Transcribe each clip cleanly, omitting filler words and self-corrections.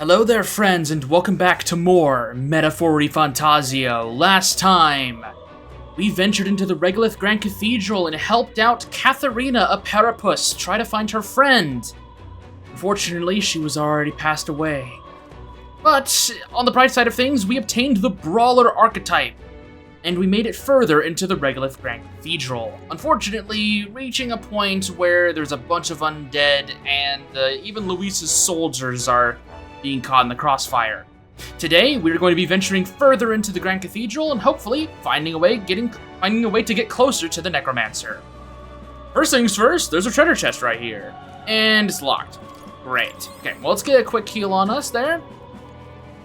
Hello there, friends, and welcome back to more Metaphori Fantazio. Last time, we ventured into the Regolith Grand Cathedral and helped out Katharina, a Parapus, try to find her friend. Unfortunately, she was already passed away. But, on the bright side of things, we obtained the Brawler archetype, and we made it further into the Regolith Grand Cathedral. Unfortunately, reaching a point where there's a bunch of undead, and even Luis's soldiers are being caught in the crossfire. Today, we're going to be venturing further into the Grand Cathedral and hopefully finding a way to get closer to the Necromancer. First things first, there's a treasure chest right here. And it's locked. Great. Okay, well, let's get a quick heal on us there.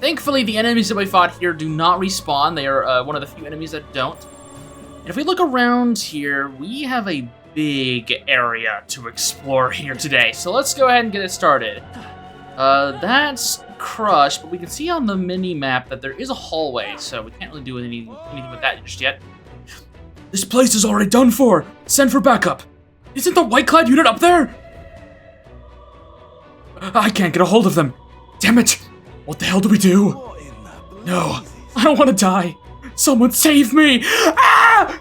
Thankfully, the enemies that we fought here do not respawn. They are one of the few enemies that don't. And if we look around here, we have a big area to explore here today. So let's go ahead and get it started. That's crushed, but we can see on the mini-map that there is a hallway, so we can't really do anything with that just yet. This place is already done for! Send for backup! Isn't the white-clad unit up there? I can't get a hold of them! Damn it! What the hell do we do? No, I don't want to die! Someone save me! Ah!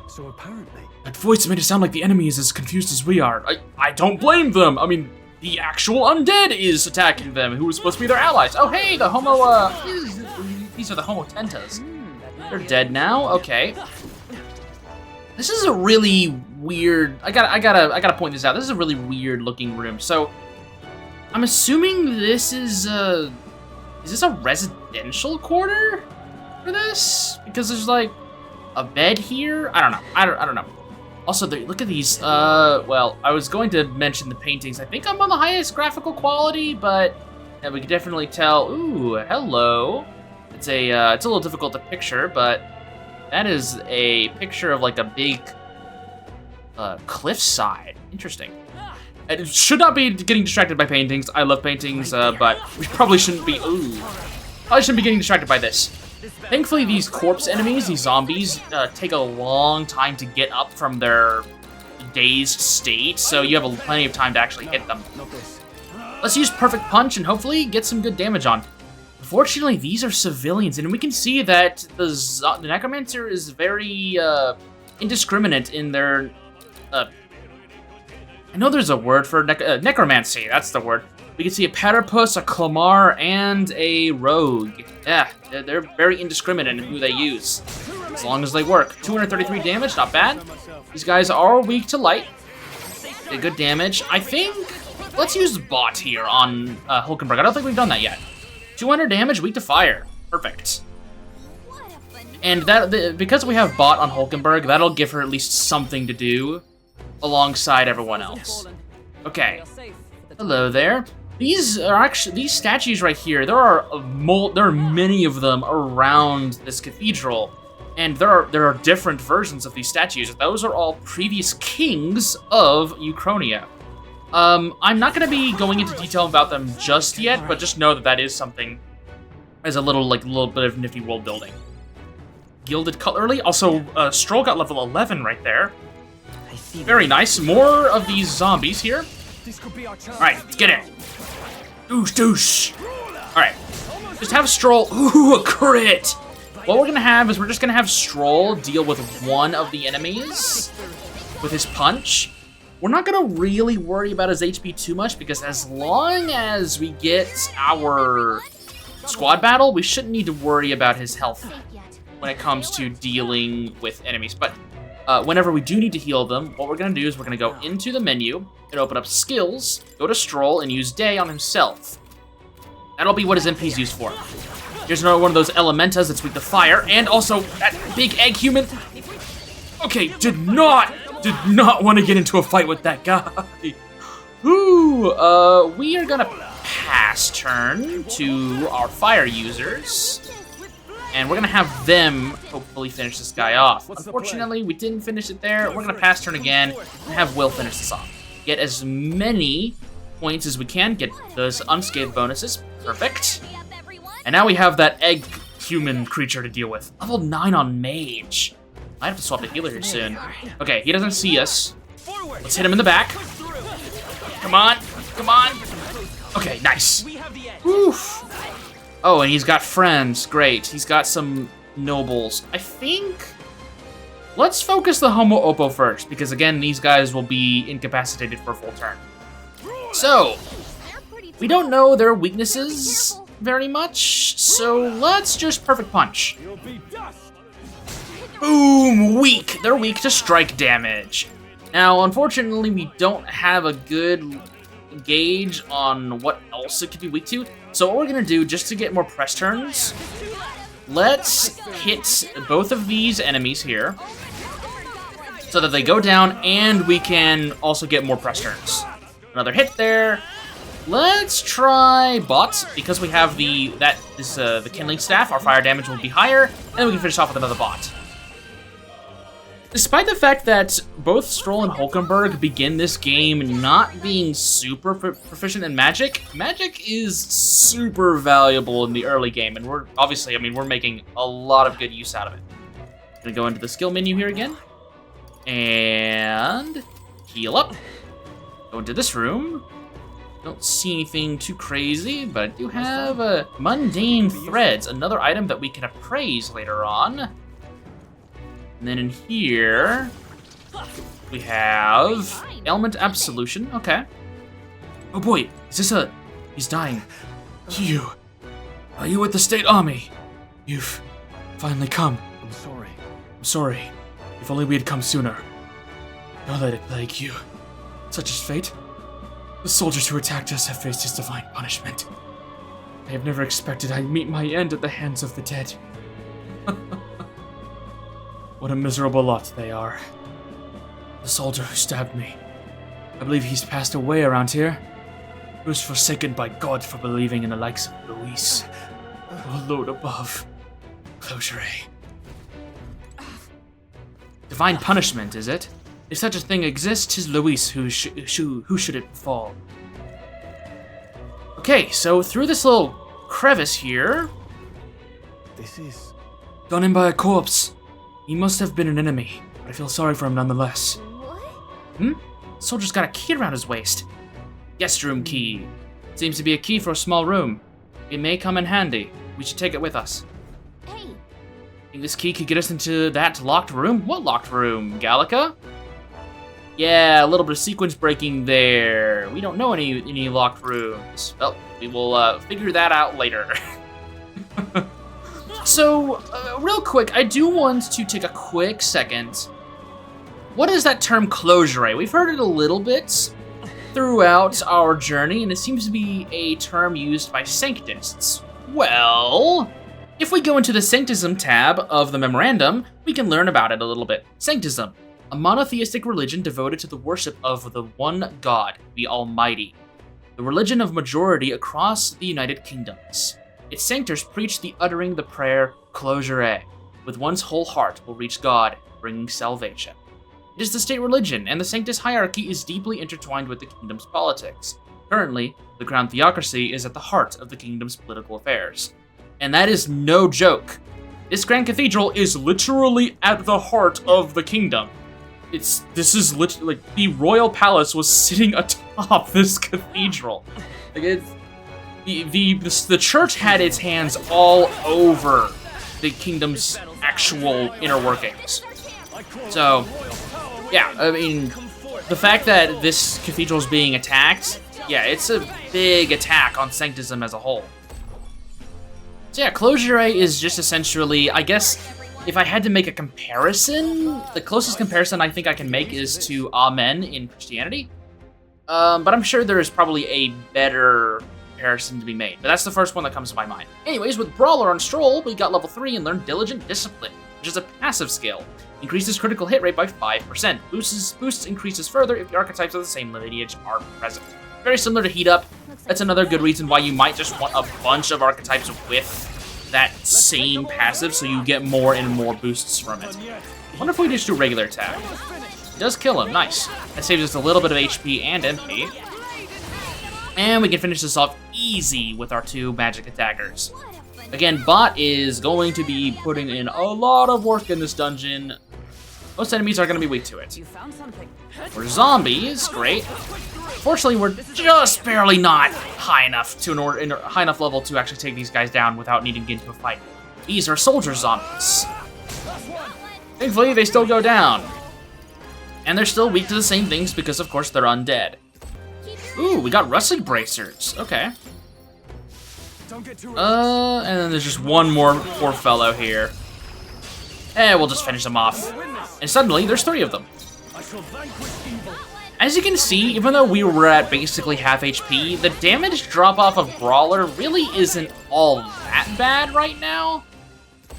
So apparently... That voice made it sound like the enemy is as confused as we are. I don't blame them! I mean, the actual undead is attacking them, who was supposed to be their allies. Oh, hey, the homo, these are the homo tentas. They're dead now, okay. This is a really weird, I gotta point this out. This is a really weird looking room. So, I'm assuming this is this a residential quarter for this? Because there's like a bed here? I don't know, I don't know. Also, look at these, well, I was going to mention the paintings. I think I'm on the highest graphical quality, but yeah, we can definitely tell. Ooh, hello. It's a little difficult to picture, but that is a picture of like a big cliffside. Interesting. It should not be getting distracted by paintings. I love paintings, but we probably shouldn't be, probably shouldn't be getting distracted by this. Thankfully, these corpse enemies, these zombies, take a long time to get up from their dazed state, so you have plenty of time to actually hit them. Let's use Perfect Punch and hopefully get some good damage on. Unfortunately, these are civilians, and we can see that the Necromancer is very indiscriminate in their... I know there's a word for necromancy, that's the word. We can see a Parapus, a Clamar, and a Rogue. Yeah, they're very indiscriminate in who they use, as long as they work. 233 damage, not bad. These guys are weak to light. Did good damage. I think, let's use Bot here on Hulkenberg. I don't think we've done that yet. 200 damage, weak to fire. Perfect. And because we have Bot on Hulkenberg, that'll give her at least something to do alongside everyone else. Okay. Hello there. These statues right here. There are many of them around this cathedral, and there are different versions of these statues. Those are all previous kings of Uchronia. I'm not going to be going into detail about them just yet, but just know that that is something as a little bit of nifty world building. Gilded Cutlery. Also, Stroll got level 11 right there. Very nice. More of these zombies here. Alright, let's get it. Doosh, doosh. Alright. Just have Stroll. Ooh, a crit! What we're gonna have is we're just gonna have Stroll deal with one of the enemies with his punch. We're not gonna really worry about his HP too much because as long as we get our squad battle, we shouldn't need to worry about his health when it comes to dealing with enemies. But whenever we do need to heal them, what we're going to do is we're going to go into the menu and open up skills, go to Stroll, and use Day on himself. That'll be what his MP is used for. Here's another one of those Elementas that's weak to fire, and also that big egg human. Okay, did not want to get into a fight with that guy. Ooh, we are going to pass turn to our fire users. And we're gonna have them hopefully finish this guy off. Unfortunately, we didn't finish it there. We're gonna pass turn again and have Will finish this off. Get as many points as we can, get those unscathed bonuses. Perfect. And now we have that egg human creature to deal with. Level 9 on Mage. I have to swap the healer here soon. Okay, he doesn't see us. Let's hit him in the back. Come on, come on. Okay, nice. Oof. Oh, and he's got friends. Great. He's got some nobles. I think... Let's focus the Homo Oppo first, because again, these guys will be incapacitated for a full turn. So, we don't know their weaknesses very much, so let's just Perfect Punch. Boom! Weak! They're weak to strike damage. Now, unfortunately, we don't have a good gauge on what else it could be weak to, so what we're gonna do, just to get more press turns, let's hit both of these enemies here, so that they go down, and we can also get more press turns. Another hit there. Let's try Bot, because we have the Kindling Staff, our fire damage will be higher, and then we can finish off with another Bot. Despite the fact that both Stroll and Hulkenberg begin this game not being super proficient in magic, magic is super valuable in the early game, and we're obviously, we're making a lot of good use out of it. Gonna go into the skill menu here again, and heal up. Go into this room. Don't see anything too crazy, but I do have mundane threads, another item that we can appraise later on. And then in here, we have Element Absolution. Okay. Oh boy, is this a... He's dying. You. Are you with the State Army? You've finally come. I'm sorry. I'm sorry. If only we had come sooner. Don't let it plague you. Such is fate. The soldiers who attacked us have faced his divine punishment. I have never expected I'd meet my end at the hands of the dead. What a miserable lot they are. The soldier who stabbed me. I believe he's passed away around here. He was forsaken by God for believing in the likes of Luis. Oh, Lord above. Closure. Divine punishment, is it? If such a thing exists, 'tis Luis who should it befall. Okay, so through this little crevice here... This is... Done in by a corpse. He must have been an enemy, but I feel sorry for him nonetheless. What? The soldier's got a key around his waist. Guest room key. Seems to be a key for a small room. It may come in handy. We should take it with us. Hey, Think this key could get us into that locked room? What locked room, Gallica? Yeah, a little bit of sequence breaking there. We don't know any locked rooms. Well, we will figure that out later. So, real quick, I do want to take a quick second. What is that term closure? We've heard it a little bit throughout our journey, and it seems to be a term used by Sanctists. Well, if we go into the Sanctism tab of the memorandum, we can learn about it a little bit. Sanctism, a monotheistic religion devoted to the worship of the one God, the Almighty, the religion of majority across the United Kingdoms. Its sanctors preach the uttering the prayer, Closure, with one's whole heart will reach God, bringing salvation. It is the state religion, and the Sanctus hierarchy is deeply intertwined with the kingdom's politics. Currently, the crown theocracy is at the heart of the kingdom's political affairs. And that is no joke. This Grand Cathedral is literally at the heart of the kingdom. This is literally, like, the royal palace was sitting atop this cathedral. Like, it's... The church had its hands all over the kingdom's actual inner workings. So, yeah, I mean, the fact that this cathedral is being attacked, yeah, it's a big attack on Sanctism as a whole. So yeah, Closure is just essentially, I guess, if I had to make a comparison, the closest comparison I think I can make is to Amen in Christianity. But I'm sure there is probably a better comparison to be made, but that's the first one that comes to my mind. Anyways, with Brawler on Stroll, we got level 3 and learned Diligent Discipline, which is a passive skill. Increases critical hit rate by 5%. Boosts increases further if the archetypes of the same lineage are present. Very similar to Heat Up. That's another good reason why you might just want a bunch of archetypes with that same passive, so you get more and more boosts from it. I wonder if we just do a regular attack. It does kill him, nice. That saves us a little bit of HP and MP. And we can finish this off easy with our 2 magic attackers. Again, Bot is going to be putting in a lot of work in this dungeon. most enemies are going to be weak to it. You found something. For zombies, great. Fortunately, we're just barely not high enough to high enough level to actually take these guys down without needing to get into a fight. These are soldier zombies. Thankfully, they still go down. And they're still weak to the same things because, of course, they're undead. Ooh, we got wrestling bracers. Okay. Don't get too And then there's just one more poor fellow here. We'll just finish them off. And suddenly, there's 3 of them. I shall vanquish evil. As you can see, even though we were at basically half HP, the damage drop-off of Brawler really isn't all that bad right now.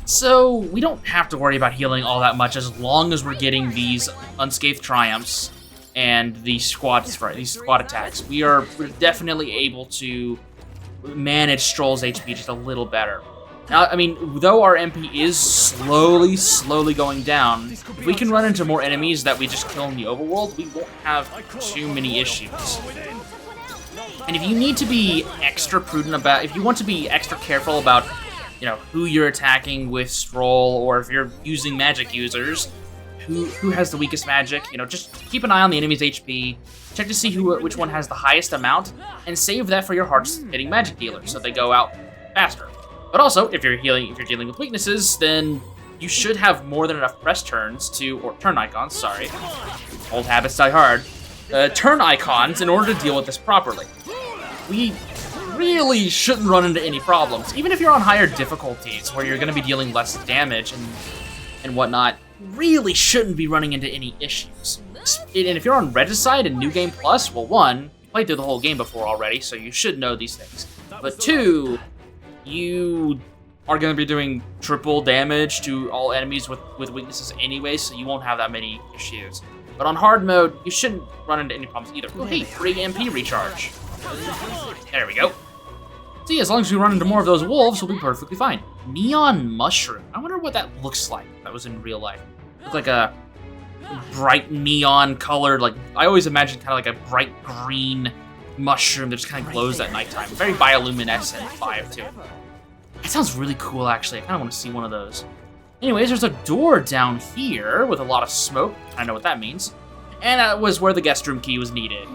So we don't have to worry about healing all that much as long as we're getting these unscathed triumphs and these squad attacks. We're definitely able to manage Stroll's HP just a little better. Now, I mean, though our MP is slowly going down, if we can run into more enemies that we just kill in the overworld, we won't have too many issues. And if you need to be extra prudent about, if you want to be extra careful about, you know, who you're attacking with Stroll, or if you're using magic users, who has the weakest magic, you know, just keep an eye on the enemy's HP, check to see which one has the highest amount, and save that for your hard-hitting magic dealers so they go out faster. But also, if you're dealing with weaknesses, then you should have more than enough press turns or turn icons, sorry. Old habits die hard. Turn icons in order to deal with this properly. We really shouldn't run into any problems. Even if you're on higher difficulties, where you're going to be dealing less damage and whatnot, really shouldn't be running into any issues. And if you're on Regicide and New Game Plus, well, 1, you played through the whole game before already, so you should know these things. But 2, you are going to be doing triple damage to all enemies with weaknesses anyway, so you won't have that many issues. But on hard mode, you shouldn't run into any problems either. Oh, hey, free MP recharge. There we go. See, as long as we run into more of those wolves, we'll be perfectly fine. Neon mushroom. I wonder what that looks like if that was in real life. Look like a bright neon colored, like, I always imagine kind of like a bright green mushroom that just kind of glows at nighttime. Very bioluminescent vibe to it. That sounds really cool, actually. I kind of want to see one of those. Anyways, there's a door down here with a lot of smoke. I know what that means. And that was where the guest room key was needed.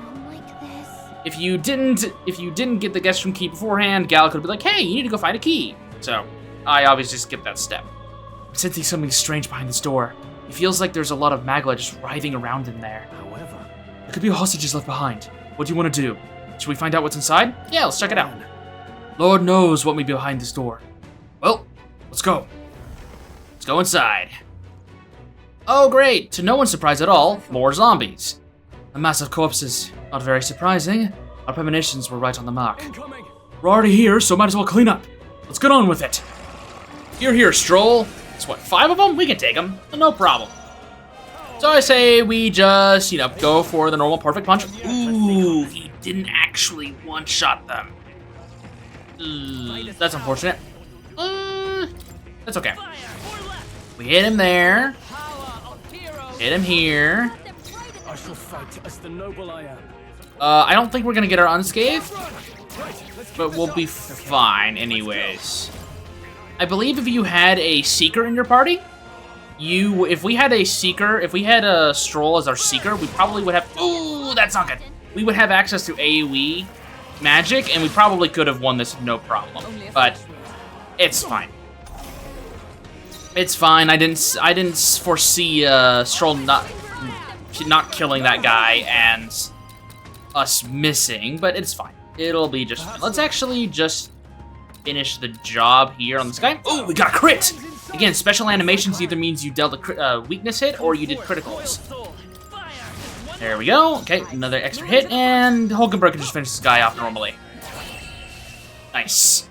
If you didn't get the guest room key beforehand, Gal could be like, hey, you need to go find a key. So I obviously skipped that step. I'm sensing something strange behind this door. It feels like there's a lot of magma just writhing around in there. However, There could be hostages left behind. What do you want to do? Should we find out what's inside? Yeah, let's check it out. Lord knows what may be behind this door. Well, let's go. Let's go inside. Oh, great. To no one's surprise at all, more zombies. A mass of corpses. Not very surprising. Our premonitions were right on the mark. incoming. We're already here, so might as well clean up. Let's get on with it. Here, Stroll. It's what, 5 of them? We can take them. No problem. So I say we just, you know, go for the normal perfect punch. Ooh, he didn't actually one-shot them. That's unfortunate. That's okay. We hit him there. Hit him here. I shall fight as the noble I am. I don't think we're gonna get our unscathed, but we'll be fine anyways. I believe if you had a Seeker in your party, if we had a Stroll as our Seeker, we probably would have, ooh, that's not good. We would have access to AoE magic, and we probably could have won this no problem, but it's fine. It's fine. I didn't foresee Stroll not killing that guy and us missing, but it's fine. It'll be just fine. Let's actually just finish the job here on this guy. Oh, we got a crit! Again, special animations either means you dealt a weakness hit or you did criticals. There we go. Okay, another extra hit, and Hulkenberg can just finish this guy off normally. Nice.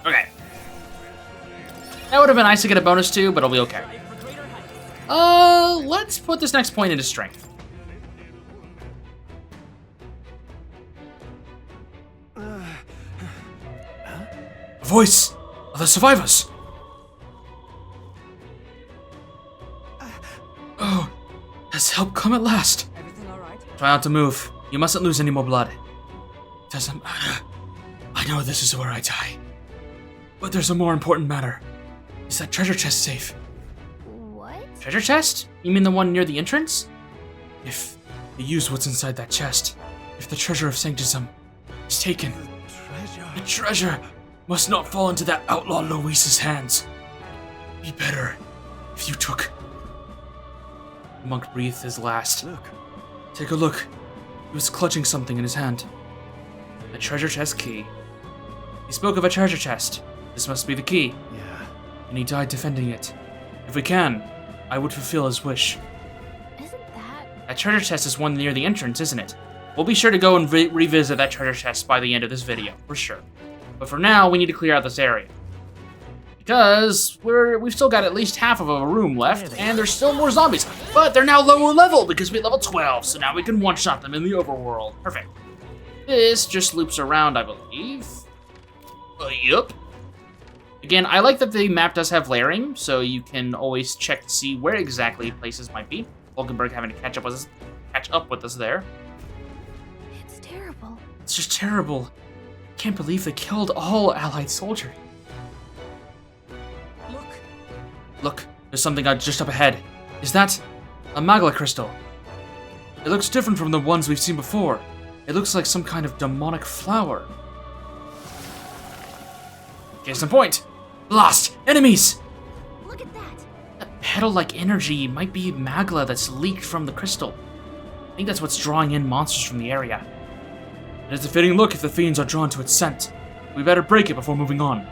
Okay. That would have been nice to get a bonus too, but it'll be okay. Let's put this next point into strength. Voice of the survivors. Oh, has help come at last? Everything all right? Try not to move. You mustn't lose any more blood. Doesn't matter. I know this is where I die. But there's a more important matter. Is that treasure chest safe? What? Treasure chest? You mean the one near the entrance? If they use what's inside that chest, if the treasure of Sanctism is taken, the treasure must not fall into that outlaw Luis's hands. Be better if you took... The monk breathed his last. Look. Take a look. He was clutching something in his hand. A treasure chest key. He spoke of a treasure chest. This must be the key. Yeah. And he died defending it. If we can, I would fulfill his wish. Isn't that? That treasure chest is one near the entrance, isn't it? We'll be sure to go and revisit that treasure chest by the end of this video, for sure. But for now, we need to clear out this area. Because we've still got at least half of a room left, and there's still more zombies. But they're now lower level because we're level 12, so now we can one-shot them in the overworld. Perfect. This just loops around, I believe. Yup. Again, I like that the map does have layering, so you can always check to see where exactly places might be. Vulcanberg having to catch up with us there. It's terrible. It's just terrible. Can't believe they killed all Allied soldiers. Look, there's something just up ahead. Is that a Magla crystal? It looks different from the ones we've seen before. It looks like some kind of demonic flower. Case in point. Blast! Enemies! Look at that. That petal-like energy might be Magla that's leaked from the crystal. I think that's what's drawing in monsters from the area. It is a fitting look if the fiends are drawn to its scent. We better break it before moving on.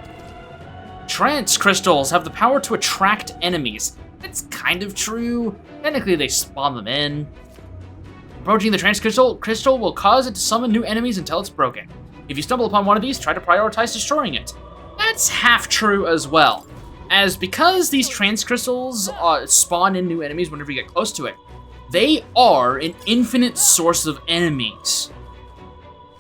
Trance crystals have the power to attract enemies. That's kind of true. Technically, they spawn them in. Approaching the trance crystal will cause it to summon new enemies until it's broken. If you stumble upon one of these, try to prioritize destroying it. That's half true as well, as because these trance crystals spawn in new enemies whenever you get close to it, they are an infinite source of enemies.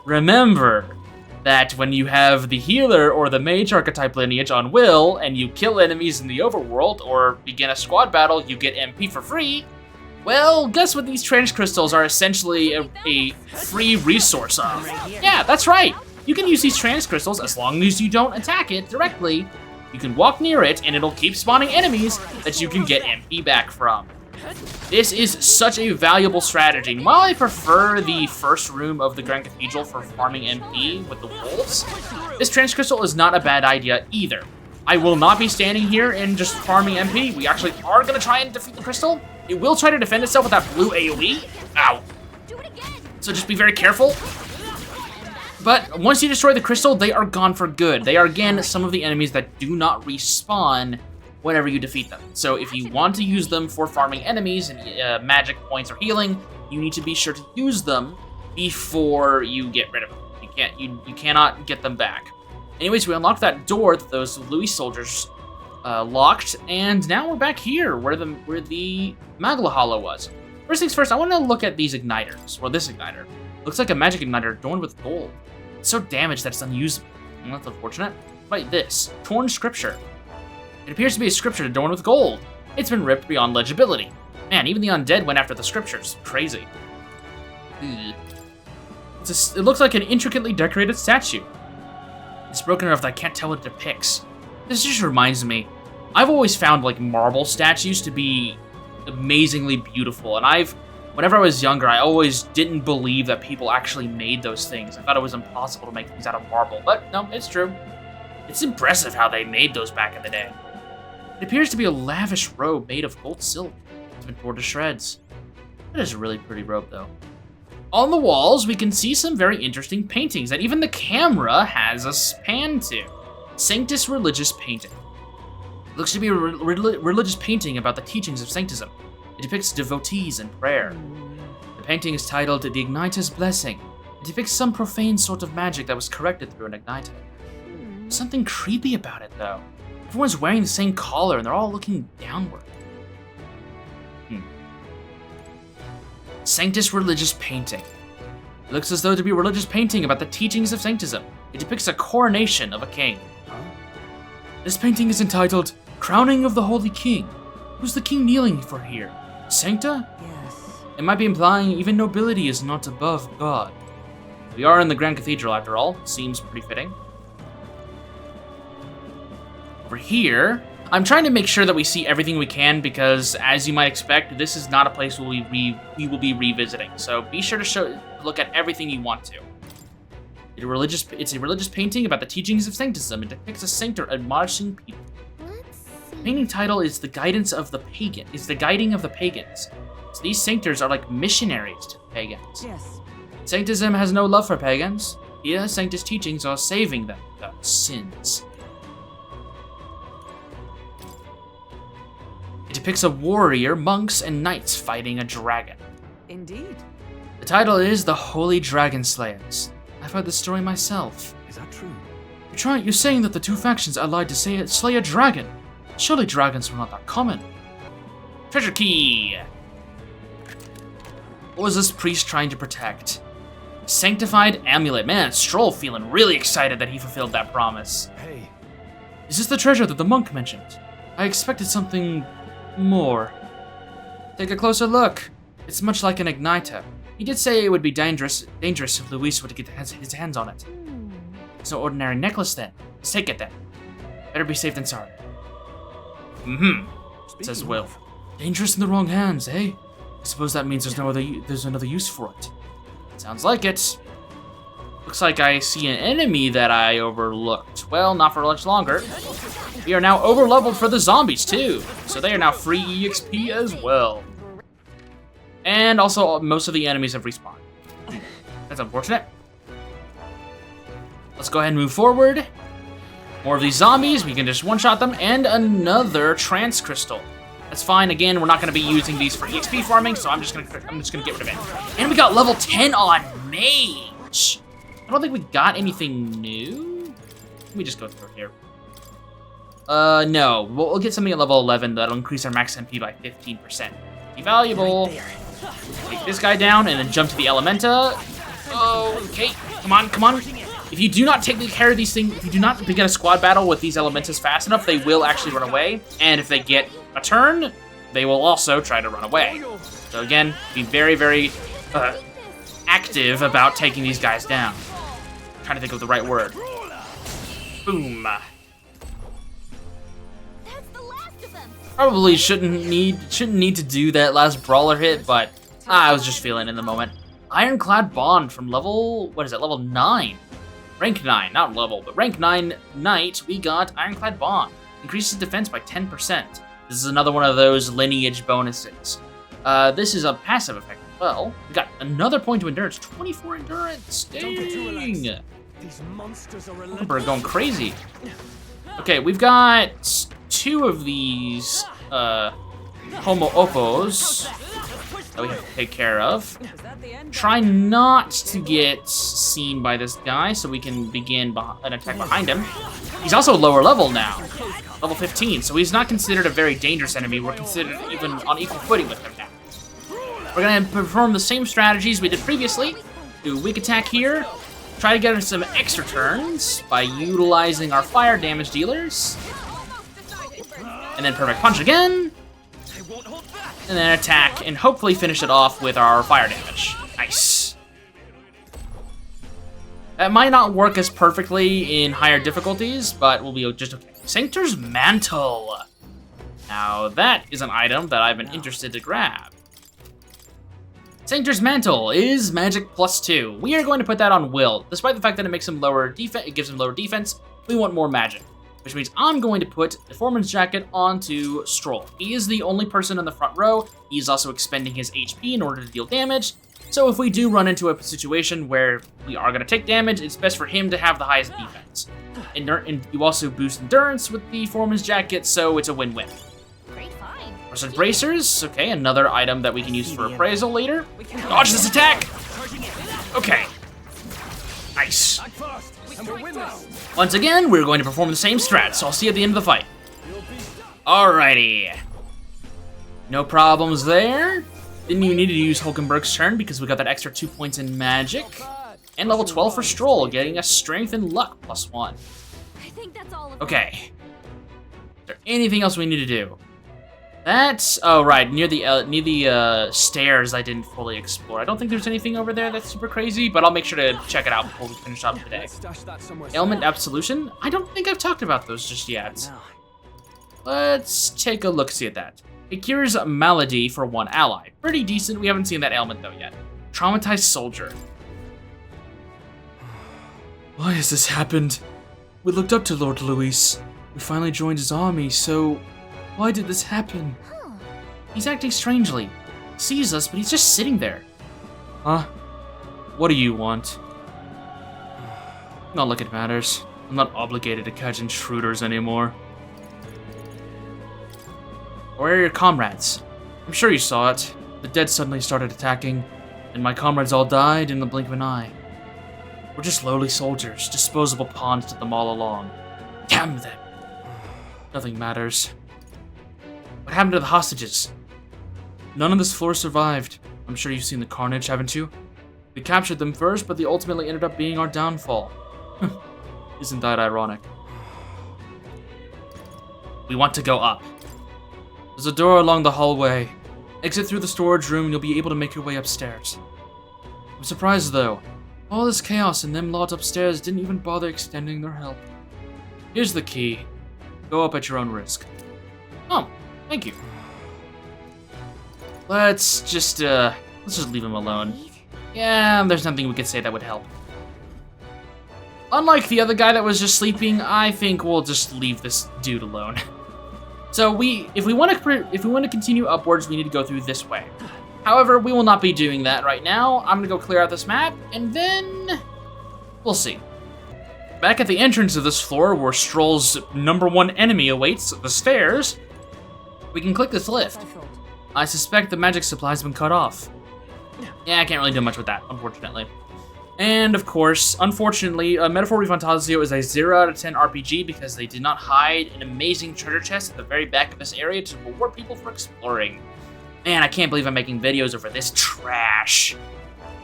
Remember that when you have the healer or the mage archetype lineage on Will, and you kill enemies in the overworld, or begin a squad battle, you get MP for free. Well, guess what these trance crystals are essentially a free resource of? Yeah, that's right. You can use these trance crystals as long as you don't attack it directly. You can walk near it, and it'll keep spawning enemies that you can get MP back from. This is such a valuable strategy. And while I prefer the first room of the Grand Cathedral for farming MP with the wolves, this trance crystal is not a bad idea either. I will not be standing here and just farming MP. We actually are going to try and defeat the crystal. It will try to defend itself with that blue AoE. Ow. So just be very careful. But once you destroy the crystal, they are gone for good. They are, again, some of the enemies that do not respawn whenever you defeat them. So if you want to use them for farming enemies and magic points or healing, you need to be sure to use them before you get rid of them. You cannot get them back. Anyways, we unlocked that door that those Louis soldiers locked, and now we're back here where the Magla Hollow was. First things first, I want to look at these igniters, or this igniter. Looks like a magic igniter adorned with gold. It's so damaged that it's unusable. And that's unfortunate. But this, torn scripture. It appears to be a scripture adorned with gold. It's been ripped beyond legibility. Man, even the undead went after the scriptures. Crazy. Ugh. It looks like an intricately decorated statue. It's broken enough that I can't tell what it depicts. This just reminds me, I've always found like marble statues to be amazingly beautiful, and whenever I was younger, I always didn't believe that people actually made those things. I thought it was impossible to make things out of marble, but no, it's true. It's impressive how they made those back in the day. It appears to be a lavish robe made of gold silk. It's been torn to shreds. That is a really pretty robe, though. On the walls, we can see some very interesting paintings that even the camera has us pan to. Sanctus Religious Painting. It looks to be a religious painting about the teachings of Sanctism. It depicts devotees and prayer. The painting is titled The Igniter's Blessing. It depicts some profane sort of magic that was corrected through an igniter. There's something creepy about it, though. Everyone's wearing the same collar, and they're all looking downward. Sanctus Religious Painting. It looks as though to be a religious painting about the teachings of Sanctism. It depicts a coronation of a king. This painting is entitled Crowning of the Holy King. Who's the king kneeling for here? Sancta? Yes. It might be implying even nobility is not above God. We are in the Grand Cathedral, after all. Seems pretty fitting. Over here, I'm trying to make sure that we see everything we can because, as you might expect, this is not a place where we will be revisiting. So be sure to look at everything you want to. It's a religious painting about the teachings of sanctism. It depicts a saint admonishing people. Let's see. The painting title is the guidance of the pagan. It's the guiding of the pagans. So these sainters are like missionaries to the pagans. Yes. Sanctism has no love for pagans. Here, sanctus teachings are saving them from sins. It depicts a warrior, monks, and knights fighting a dragon. Indeed. The title is The Holy Dragon Slayers. I've heard this story myself. Is that true? You're saying that the two factions allied to slay a dragon. Surely dragons were not that common. Treasure key! What was this priest trying to protect? Sanctified amulet. Man, Stroll feeling really excited that he fulfilled that promise. Hey, Is this the treasure that the monk mentioned? I expected something more. Take a closer look. It's much like an igniter. He did say it would be dangerous if Luis were to get his hands on it. It's no ordinary necklace then. Let's take it then. Better be safe than sorry. Says Will. of- Dangerous in the wrong hands, eh? I suppose that means there's another use for it. Sounds like it. Looks like I see an enemy that I overlooked. Well, not for much longer. We are now over-leveled for the zombies, too. So they are now free EXP as well. And also, most of the enemies have respawned. That's unfortunate. Let's go ahead and move forward. More of these zombies. We can just one-shot them. And another trance crystal. That's fine. Again, we're not going to be using these for EXP farming, so I'm just gonna get rid of it. And we got level 10 on Mage. I don't think we got anything new. Let me just go through here. No. We'll get something at level 11 that'll increase our max MP by 15%. Be valuable. Take this guy down and then jump to the Elementa. Okay. Come on, come on. If you do not take care of these things, if you do not begin a squad battle with these Elementas fast enough, they will actually run away. And if they get a turn, they will also try to run away. So again, be very, very active about taking these guys down. I'm trying to think of the right word. Boom. That's the last of them. Probably shouldn't need to do that last brawler hit, but I was just feeling it in the moment. Ironclad Bond from level, what is it, level 9. Rank 9, not level, but rank 9 Knight, we got Ironclad Bond. Increases defense by 10%. This is another one of those lineage bonuses. This is a passive effect. Well, we got another point to endurance, 24 endurance. Don't get too Dang. relaxed. These monsters are relentless. We're going crazy. Okay, we've got 2 of these Homo Oppos that we have to take care of. Is that the end? Try not to get seen by this guy so we can begin an attack behind him. He's also lower level now, level 15, so he's not considered a very dangerous enemy. We're considered even on equal footing with him now. We're gonna perform the same strategies we did previously. Do a weak attack here. Try to get us some extra turns by utilizing our fire damage dealers. And then perfect punch again. And then attack, and hopefully finish it off with our fire damage. Nice. That might not work as perfectly in higher difficulties, but we'll be just okay. Sanctor's Mantle. Now, that is an item that I've been interested to grab. Sanctor's Mantle is magic +2. We are going to put that on Will. Despite the fact that it makes him lower defense, it gives him lower defense, we want more magic. Which means I'm going to put the Foreman's Jacket onto Stroll. He is the only person in the front row. He's also expending his HP in order to deal damage. So if we do run into a situation where we are going to take damage, it's best for him to have the highest defense. And you also boost endurance with the Foreman's Jacket, so it's a win-win. Great find. Versus Bracers, okay, another item that we can use for appraisal later. Dodge this attack! Okay. Nice. Fast, and we'll win this. Once again, we're going to perform the same strat, so I'll see you at the end of the fight. Alrighty. No problems there. Didn't even need to use Hulkenberg's turn because we got that extra 2 points in magic. And level 12 for Stroll, getting us strength and luck +1. I think that's all of Okay. Is there anything else we need to do? That's, oh right, near the stairs I didn't fully explore. I don't think there's anything over there that's super crazy, but I'll make sure to check it out before we finish up today. Let's stash that somewhere. Ailment Absolution? I don't think I've talked about those just yet. Let's take a look-see at that. It cures malady for 1 ally. Pretty decent. We haven't seen that ailment, though, yet. Traumatized soldier. Why has this happened? We looked up to Lord Luis. We finally joined his army, so why did this happen? He's acting strangely. He sees us, but he's just sitting there. Huh? What do you want? Not like it matters. I'm not obligated to catch intruders anymore. Where are your comrades? I'm sure you saw it. The dead suddenly started attacking, and my comrades all died in the blink of an eye. We're just lowly soldiers, disposable pawns to them all along. Damn them! Nothing matters. What happened to the hostages? None on this floor survived. I'm sure you've seen the carnage, haven't you? We captured them first, but they ultimately ended up being our downfall. Isn't that ironic? We want to go up. There's a door along the hallway. Exit through the storage room and you'll be able to make your way upstairs. I'm surprised though. All this chaos and them lot upstairs didn't even bother extending their help. Here's the key. Go up at your own risk. Oh, thank you. Let's just leave him alone. Yeah, there's nothing we could say that would help. Unlike the other guy that was just sleeping, I think we'll just leave this dude alone. So if we want to continue upwards, we need to go through this way. However, we will not be doing that right now. I'm gonna go clear out this map, and then we'll see. Back at the entrance of this floor, where Stroll's #1 enemy awaits, the stairs, we can click this lift. I suspect the magic supply's been cut off. Yeah, I can't really do much with that, unfortunately. And of course, unfortunately, Metaphor Fantazio is a 0 out of 10 RPG because they did not hide an amazing treasure chest at the very back of this area to reward people for exploring. Man, I can't believe I'm making videos over this trash.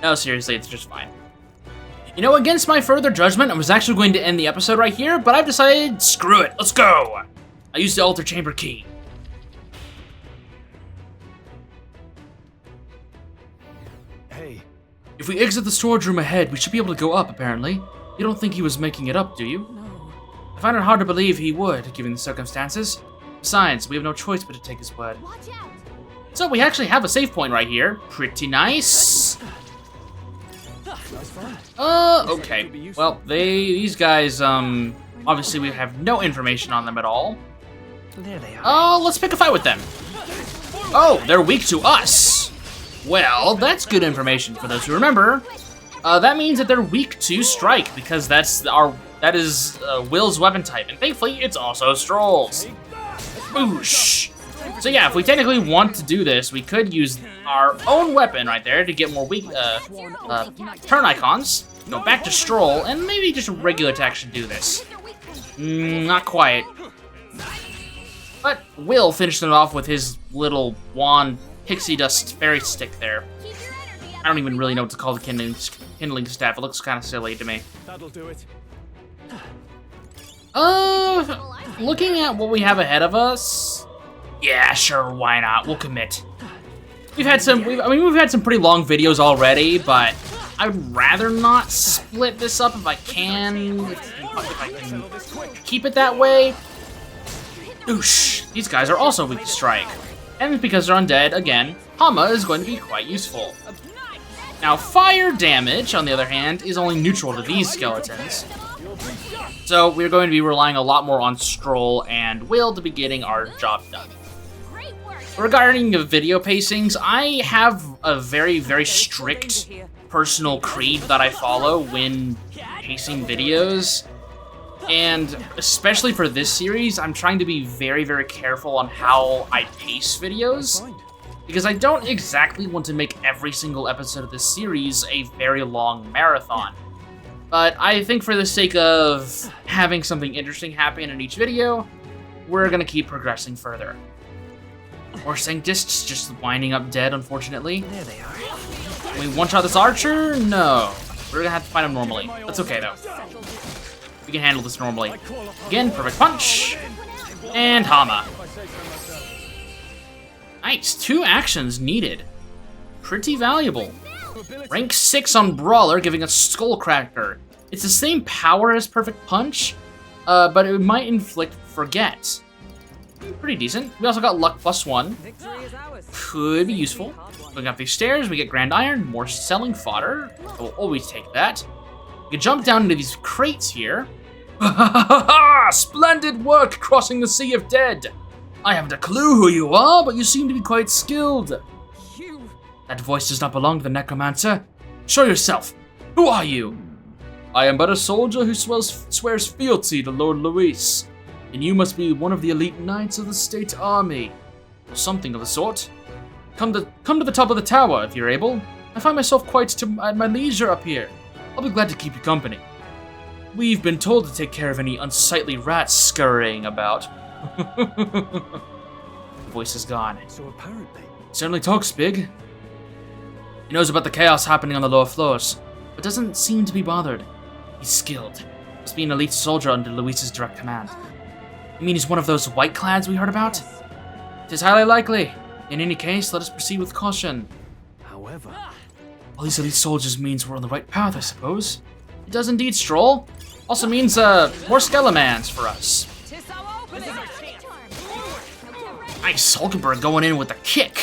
No, seriously, it's just fine. You know, against my further judgment, I was actually going to end the episode right here, but I've decided, screw it, let's go! I used the altar chamber key. Hey. If we exit the storage room ahead, we should be able to go up, apparently. You don't think he was making it up, do you? No. I find it hard to believe he would, given the circumstances. Besides, we have no choice but to take his word. Watch out. So we actually have a save point right here. Pretty nice. Okay. Well, these guys, obviously we have no information on them at all. There they are. Oh, let's pick a fight with them. Oh, they're weak to us. Well, that's good information for those who remember. That means that they're weak to strike because that is Will's weapon type, and thankfully it's also Stroll's. Boosh. So yeah, if we technically want to do this, we could use our own weapon right there to get more weak turn icons. Go back to Stroll, and maybe just a regular attack should do this. Not quite. But Will finished it off with his little wand pixie dust fairy stick there. I don't even really know what to call the kindling staff. It looks kind of silly to me. That'll do it. Looking at what we have ahead of us, yeah, sure, why not? We'll commit. We've had some pretty long videos already, but I would rather not split this up if I can. If I can keep it that way. Oosh, these guys are also weak to strike. And because they're undead, again, Hama is going to be quite useful. Now, fire damage, on the other hand, is only neutral to these skeletons. So we're going to be relying a lot more on Stroll and Will to be getting our job done. Regarding the video pacings, I have a very, very strict personal creed that I follow when pacing videos. And especially for this series, I'm trying to be very, very careful on how I pace videos. Because I don't exactly want to make every single episode of this series a very long marathon. But I think for the sake of having something interesting happen in each video, we're gonna keep progressing further. Or Sanctist's just winding up dead, unfortunately. There they are. Can we one-shot this archer? No. We're gonna have to fight him normally. That's okay, though. We can handle this normally. Again, perfect punch. And Hama. Nice, 2 actions needed. Pretty valuable. Rank 6 on Brawler, giving us Skullcracker. It's the same power as Perfect Punch, but it might inflict Forget. Pretty decent. We also got luck +1. Victory is ours. Could be useful. Going up these stairs, we get Grand Iron, more selling fodder. We'll always take that. We can jump down into these crates here. Splendid work crossing the Sea of Dead. I haven't a clue who you are, but you seem to be quite skilled. You. That voice does not belong to the necromancer. Show yourself. Who are you? I am but a soldier who swears fealty to Lord Luis, and you must be one of the elite knights of the state army, or something of the sort. Come to the top of the tower if you're able. I find myself quite at my leisure up here. I'll be glad to keep you company. We've been told to take care of any unsightly rats scurrying about. The voice is gone. So apparently, Certainly talks big. He knows about the chaos happening on the lower floors, but doesn't seem to be bothered. He's skilled. Must be an elite soldier under Luis's direct command. You mean he's one of those white clads we heard about? It is highly likely. In any case, let us proceed with caution. however, All these elite soldiers means we're on the right path, I suppose. It does indeed, Stroll. Also means, more Skelemans for us. Tis our opening. Nice, Hulkenberg going in with a kick.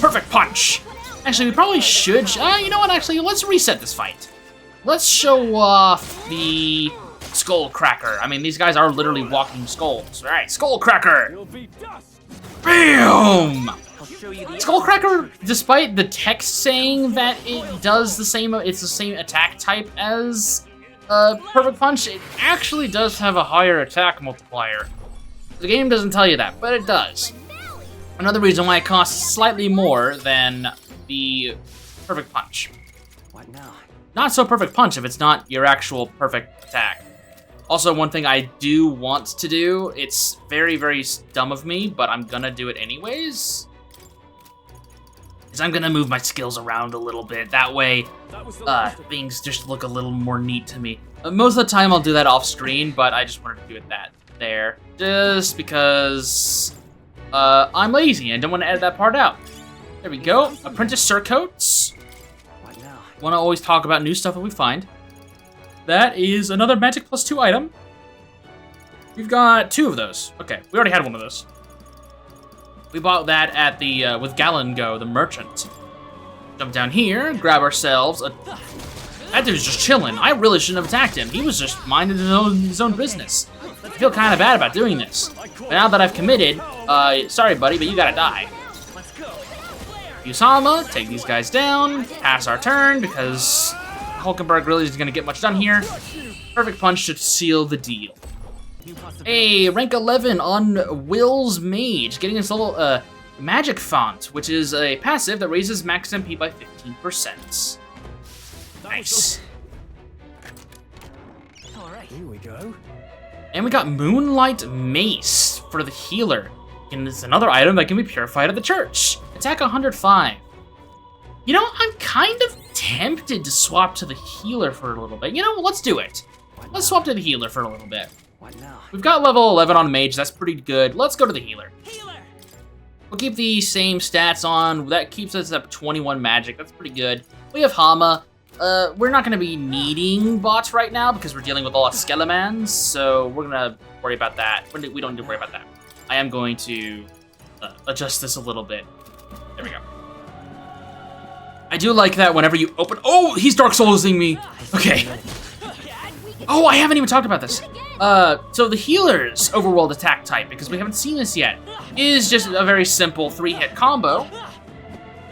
Perfect punch. Actually, we probably should, you know what, actually, let's reset this fight. Let's show off the Skull Cracker. I mean, these guys are literally walking skulls. All right, Skull Cracker. you'll be dust. Boom! I'll show you the Skullcracker, despite the text saying that it does the same, it's the same attack type as Perfect Punch, it actually does have a higher attack multiplier. The game doesn't tell you that, but it does. Another reason why it costs slightly more than the Perfect Punch. What now? Not so Perfect Punch if it's not your actual perfect attack. Also, one thing I do want to do, it's very, very dumb of me, but I'm gonna do it anyways, is I'm gonna move my skills around a little bit. That way, That was the last of things just look a little more neat to me. Most of the time I'll do that off screen, but I just wanted to do it there. Just because I'm lazy and don't want to edit that part out. There we go. Apprentice Surcoats. What now? Want to always talk about new stuff that we find. That is another Magic +2 item. We've got 2 of those. Okay, we already had one of those. We bought that at the, with Galengo, the merchant. Jump down here, grab ourselves a... That dude's just chilling. I really shouldn't have attacked him. He was just minding his own business. I feel kind of bad about doing this. But now that I've committed, sorry buddy, but you gotta die. Let's go. Use Hama, take these guys down, pass our turn, because Hulkenberg really isn't gonna get much done here. Perfect Punch should seal the deal. Hey, rank 11 on Will's Mage, getting this little magic font, which is a passive that raises max MP by 15%. Nice. All right. Here we go. And we got Moonlight Mace for the healer. And it's another item that can be purified at the church. Attack 105. You know, I'm kind of tempted to swap to the healer for a little bit. You know, let's do it. Let's swap to the healer for a little bit. What now? We've got level 11 on Mage, that's pretty good. Let's go to the healer. We'll keep the same stats on. That keeps us up 21 magic, that's pretty good. We have Hama. We're not gonna be needing bots right now because we're dealing with a lot of Skelemans, so we're gonna worry about that. We don't need to worry about that. I am going to adjust this a little bit. There we go. I do like that whenever you open... Oh, he's Dark Soulsing me. Okay. Oh, I haven't even talked about this. So the healer's overworld attack type, because we haven't seen this yet, is just a very simple 3-hit combo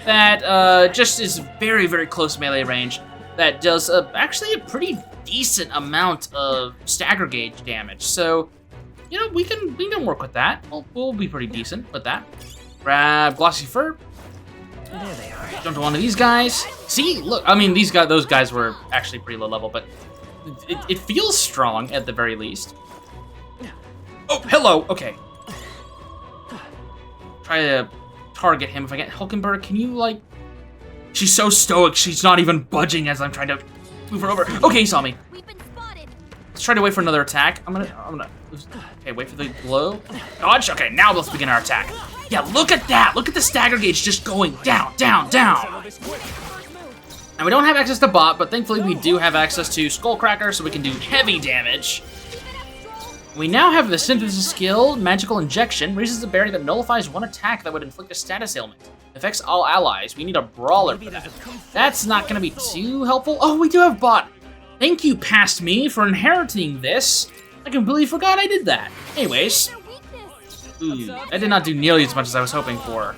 that just is very, very close melee range that does actually a pretty decent amount of stagger gauge damage. So, you know, we can work with that. We'll be pretty decent with that. Grab Glossy Fur. There they are. Jump to one of these guys. See, look, I mean, those guys were actually pretty low level, but it feels strong at the very least. Oh, hello. Okay. Try to target him if I get Hulkenberg. Can you, like... She's so stoic, she's not even budging as I'm trying to move her over. Okay, he saw me. We've been spotted. Let's try to wait for another attack. I'm gonna... Okay, wait for the glow. Dodge. Okay, now let's begin our attack. Yeah, look at that. Look at the stagger gauge just going down, down, down. And we don't have access to bot, but thankfully we do have access to Skullcracker, so we can do heavy damage. We now have the synthesis skill, Magical Injection, raises a berry that nullifies one attack that would inflict a status ailment. Affects all allies. We need a brawler for that. That's not going to be too helpful. Oh, we do have bot. Thank you, past me, for inheriting this. I completely forgot I did that. Anyways. Ooh, that did not do nearly as much as I was hoping for.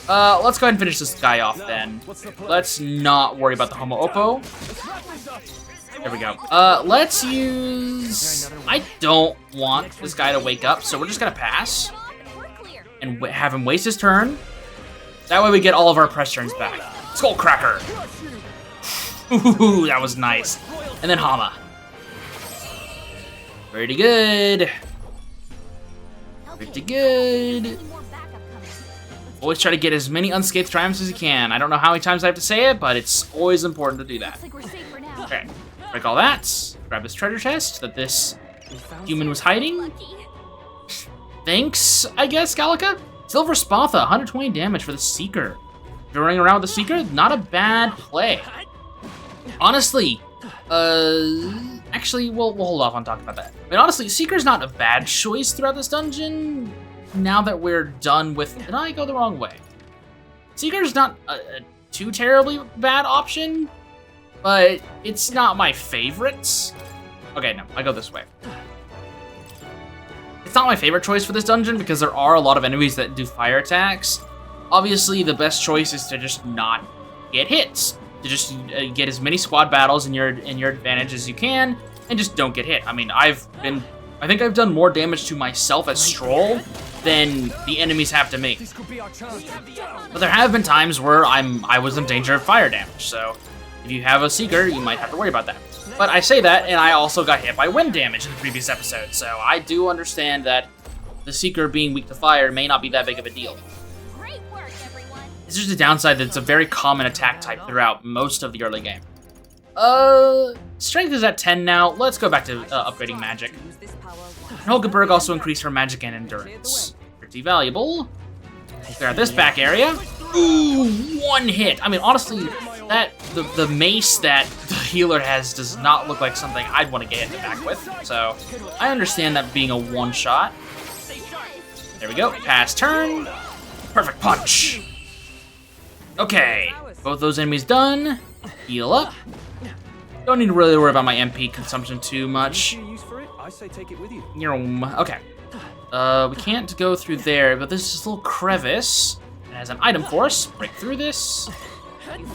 Let's go ahead and finish this guy off then. Let's not worry about the Homo Oppo. There we go. Let's use... I don't want this guy to wake up, so we're just gonna pass. And have him waste his turn. That way we get all of our press turns back. Skullcracker! Ooh, that was nice. And then Hama. Pretty good. Pretty good. Always try to get as many unscathed triumphs as you can. I don't know how many times I have to say it, but it's always important to do that. Okay, break all that. Grab this treasure chest that this human was hiding. Thanks, I guess, Gallica. Silver Spatha, 120 damage for the Seeker. If you're running around with the Seeker, not a bad play. Honestly, actually, we'll hold off on talking about that. I mean, honestly, Seeker's not a bad choice throughout this dungeon. Now that we're done with... Did I go the wrong way? Seeker's not a too terribly bad option, but it's not my favorite. Okay, no, I go this way. It's not my favorite choice for this dungeon because there are a lot of enemies that do fire attacks. Obviously, the best choice is to just not get hits. To just get as many squad battles in your advantage as you can, and just don't get hit. I mean, I think I've done more damage to myself as Stroll than the enemies have to me. But there have been times where I was in danger of fire damage, so if you have a Seeker, you might have to worry about that. But I say that, and I also got hit by wind damage in the previous episode, so I do understand that the Seeker being weak to fire may not be that big of a deal. Great work, everyone. It's just a downside that it's a very common attack type throughout most of the early game. Strength is at 10 now. Let's go back to upgrading magic. Hulkenberg also increased her magic and endurance. Pretty valuable. Clear out this back area. Ooh, one hit. I mean, honestly, the mace that the healer has does not look like something I'd want to get hit in the back with. So I understand that being a one shot. There we go. Pass turn. Perfect punch. Okay, both those enemies done. Heal up. Don't need to really worry about my MP consumption too much. Okay. We can't go through there, but there's this little crevice. It has an item for us. Break through this.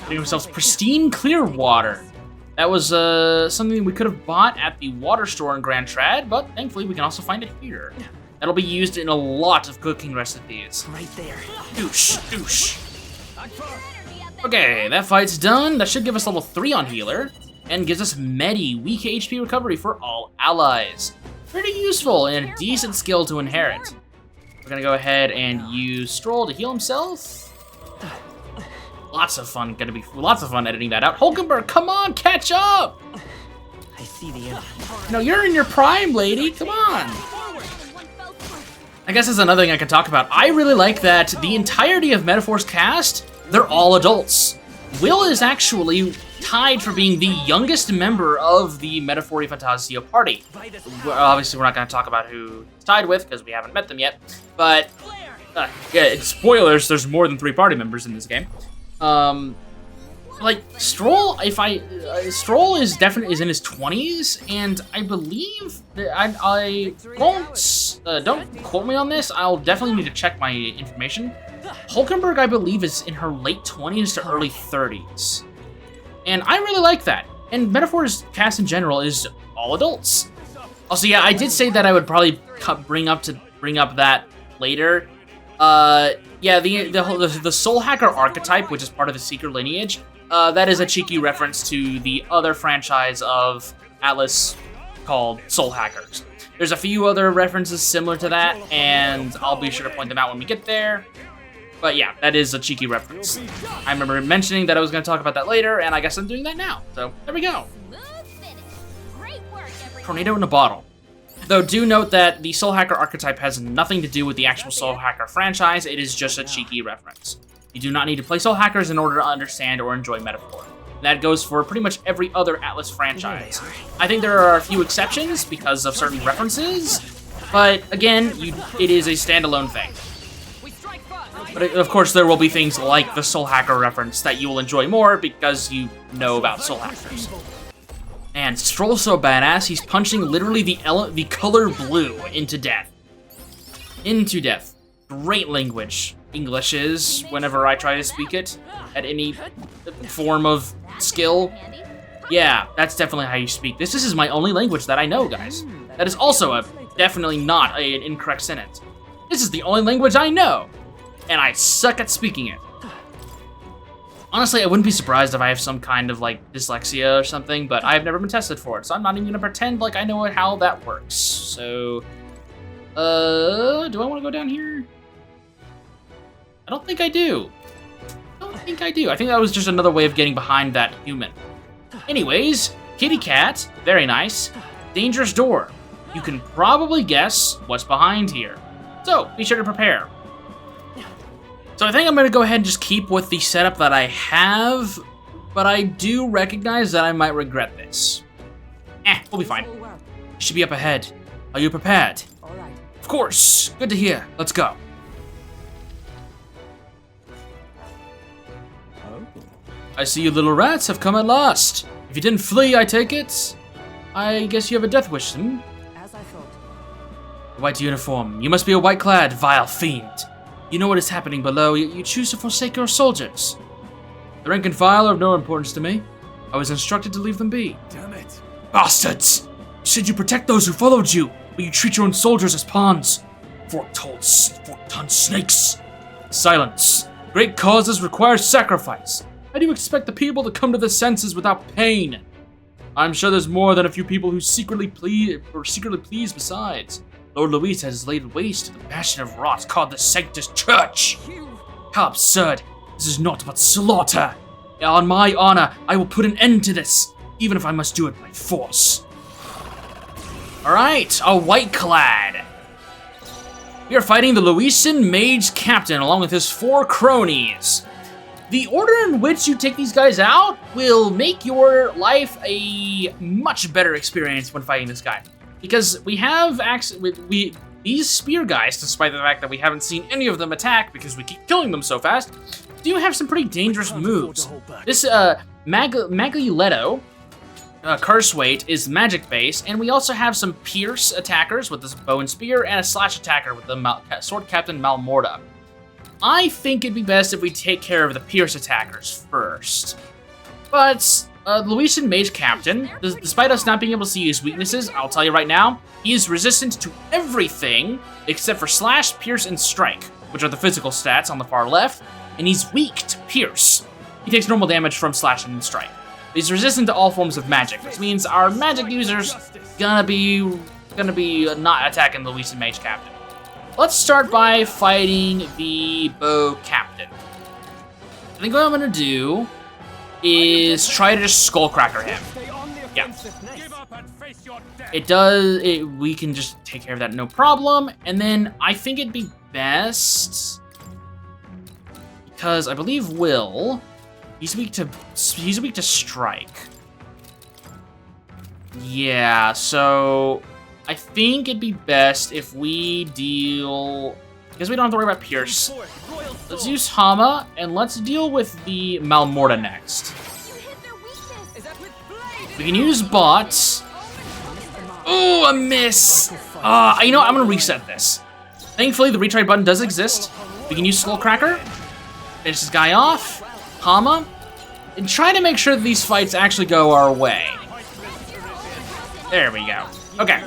Getting ourselves pristine clear water. That was something we could have bought at the water store in Grand Trad, but thankfully we can also find it here. That'll be used in a lot of cooking recipes. Right there. Douche, douche. Okay, that fight's done. That should give us level 3 on healer, and gives us Medi, weak HP recovery for all allies. Pretty useful and a decent skill to inherit. We're gonna go ahead and use Stroll to heal himself. Lots of fun editing that out. Hulkenberg, come on, catch up! I see the enemy. No, you're in your prime, lady. Come on. I guess that's another thing I can talk about. I really like that the entirety of Metaphor's cast, they're all adults. Will is actually tied for being the youngest member of the Metaphor Fantazio party. Obviously, we're not going to talk about who it's tied with because we haven't met them yet. But yeah, spoilers. There's more than 3 party members in this game. Like Stroll, Stroll is definitely in his 20s, and I believe that I won't. Don't quote me on this. I'll definitely need to check my information. Hulkenberg, I believe, is in her late 20s to early 30s. And I really like that. And Metaphor's cast in general is all adults. Also, yeah, I did say that I would probably bring up that later. Yeah, the Soul Hacker archetype, which is part of the Seeker lineage, that is a cheeky reference to the other franchise of Atlas called Soul Hackers. There's a few other references similar to that, and I'll be sure to point them out when we get there. But yeah, that is a cheeky reference. I remember mentioning that I was going to talk about that later, and I guess I'm doing that now. So, there we go. Tornado in a bottle. Though, do note that the Soul Hacker archetype has nothing to do with the actual Soul Hacker franchise. It is just a cheeky reference. You do not need to play Soul Hackers in order to understand or enjoy Metaphor. That goes for pretty much every other Atlas franchise. I think there are a few exceptions because of certain references, but again, it is a standalone thing. But of course, there will be things like the Soul Hacker reference that you will enjoy more because you know about Soul Hackers. And Stroll's so badass, he's punching literally the color blue into death. Into death. Great language. English is, whenever I try to speak it, at any form of skill. Yeah, that's definitely how you speak. This is my only language that I know, guys. That is also definitely not an incorrect sentence. This is the only language I know, and I suck at speaking it. Honestly, I wouldn't be surprised if I have some kind of, like, dyslexia or something, but I've never been tested for it, so I'm not even gonna pretend like I know how that works. So, do I want to go down here? I don't think I do. I think that was just another way of getting behind that human. Anyways, kitty cat, very nice. Dangerous door. You can probably guess what's behind here. So, be sure to prepare. So I think I'm going to go ahead and just keep with the setup that I have, but I do recognize that I might regret this. We'll be fine. You should be up ahead. Are you prepared? Of course. Good to hear. Let's go. I see you little rats have come at last. If you didn't flee, I take it. I guess you have a death wish, hmm? As I thought. White uniform. You must be a white-clad, vile fiend. You know what is happening below, yet you choose to forsake your soldiers. The rank and file are of no importance to me. I was instructed to leave them be. Damn it. Bastards! You said you protect those who followed you, but you treat your own soldiers as pawns. Fork-tongued snakes. Silence. Great causes require sacrifice. How do you expect the people to come to their senses without pain? I'm sure there's more than a few people who secretly please besides. Lord Luis has laid waste to the bastion of rot called the Sanctus Church. How absurd. This is naught but slaughter. On my honor, I will put an end to this, even if I must do it by force. Alright, a white-clad. We are fighting the Luisan Mage Captain along with his 4 cronies. The order in which you take these guys out will make your life a much better experience when fighting this guy. Because we have these spear guys, despite the fact that we haven't seen any of them attack because we keep killing them so fast, do have some pretty dangerous moves. This Magliletto, Curse Weight, is magic based, and we also have some pierce attackers with this bow and spear, and a slash attacker with the Sword Captain Malmorda. I think it'd be best if we take care of the pierce attackers first. But Luisan Mage Captain, despite us not being able to see his weaknesses, I'll tell you right now, he is resistant to everything except for Slash, Pierce, and Strike, which are the physical stats on the far left, and he's weak to Pierce. He takes normal damage from Slash and Strike. He's resistant to all forms of magic, which means our magic users gonna be not attacking the Luisan Mage Captain. Let's start by fighting the Bow Captain. I think what I'm gonna do is try to just Skullcracker him. Yeah. We can just take care of that, no problem. And then I think it'd be best, because I believe Will, he's weak to Strike. Yeah, so I think it'd be best if we deal, because we don't have to worry about Pierce. Let's use Hama, and let's deal with the Malmorda next. We can use bots. Oh, a miss! You know what? I'm gonna reset this. Thankfully, the retry button does exist. We can use Skullcracker, finish this guy off, Hama, and try to make sure that these fights actually go our way. There we go. Okay.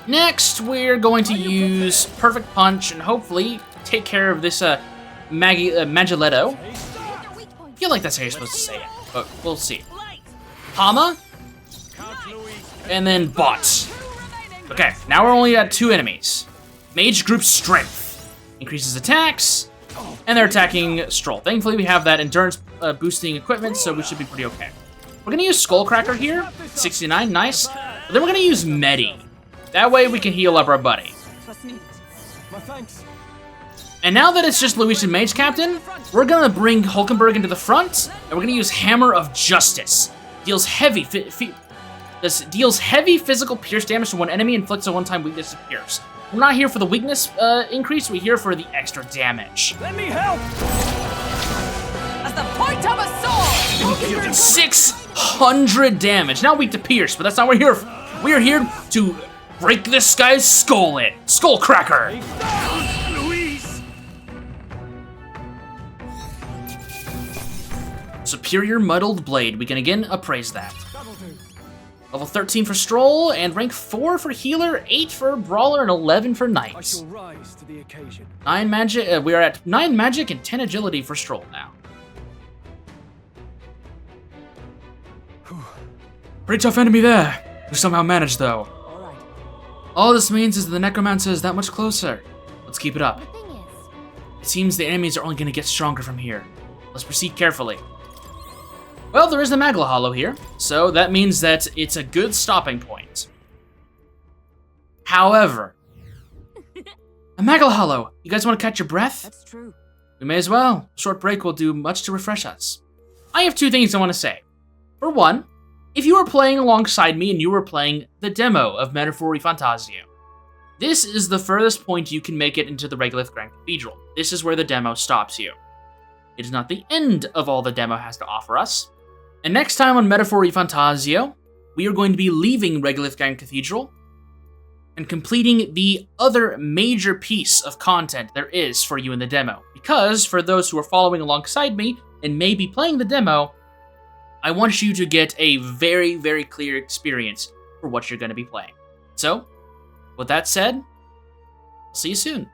Next, we're going to use Perfect Punch and hopefully take care of this Magelletto. I feel like that's how you're supposed to say it, but we'll see. Hama, and then Bot. Okay, now we're only at 2 enemies. Mage Group Strength increases attacks, and they're attacking Stroll. Thankfully, we have that endurance boosting equipment, so we should be pretty okay. We're gonna use Skullcracker here, 69, nice. But then we're gonna use Medi. That way we can heal up our buddy. And now that it's just Luis and Mage Captain, we're gonna bring Hulkenberg into the front, and we're gonna use Hammer of Justice. Deals heavy deals heavy physical pierce damage to one enemy, inflicts a one-time weakness to pierce. We're not here for the weakness increase, we're here for the extra damage. Let me help! As the point of a sword! 600 damage. Now weak to pierce, but that's not what we're here for. We are here to break this guy's skull in. Skull Cracker! Luis! Superior Muddled Blade. We can again appraise that. Level 13 for Stroll, and rank 4 for Healer, 8 for Brawler, and 11 for I Knight. shall rise to the occasion. 9 magic. We are at 9 magic and 10 agility for Stroll now. Pretty tough enemy there. We somehow managed, though. All this means is the Necromancer is that much closer. Let's keep it up. The thing is, It seems the enemies are only going to get stronger from here. Let's proceed carefully. Well, there is the Magla Hollow here, so that means that it's a good stopping point. However, a Magla Hollow. You guys want to catch your breath? That's true. We may as well. A short break will do much to refresh us. I have 2 things I want to say. For one, if you were playing alongside me and you were playing the demo of Metaphori Fantazio, this is the furthest point you can make it into the Regolith Grand Cathedral. This is where the demo stops you. It is not the end of all the demo has to offer us. And next time on Metaphori Fantazio, we are going to be leaving Regolith Grand Cathedral and completing the other major piece of content there is for you in the demo. Because for those who are following alongside me and may be playing the demo, I want you to get a very, very clear experience for what you're going to be playing. So, with that said, I'll see you soon.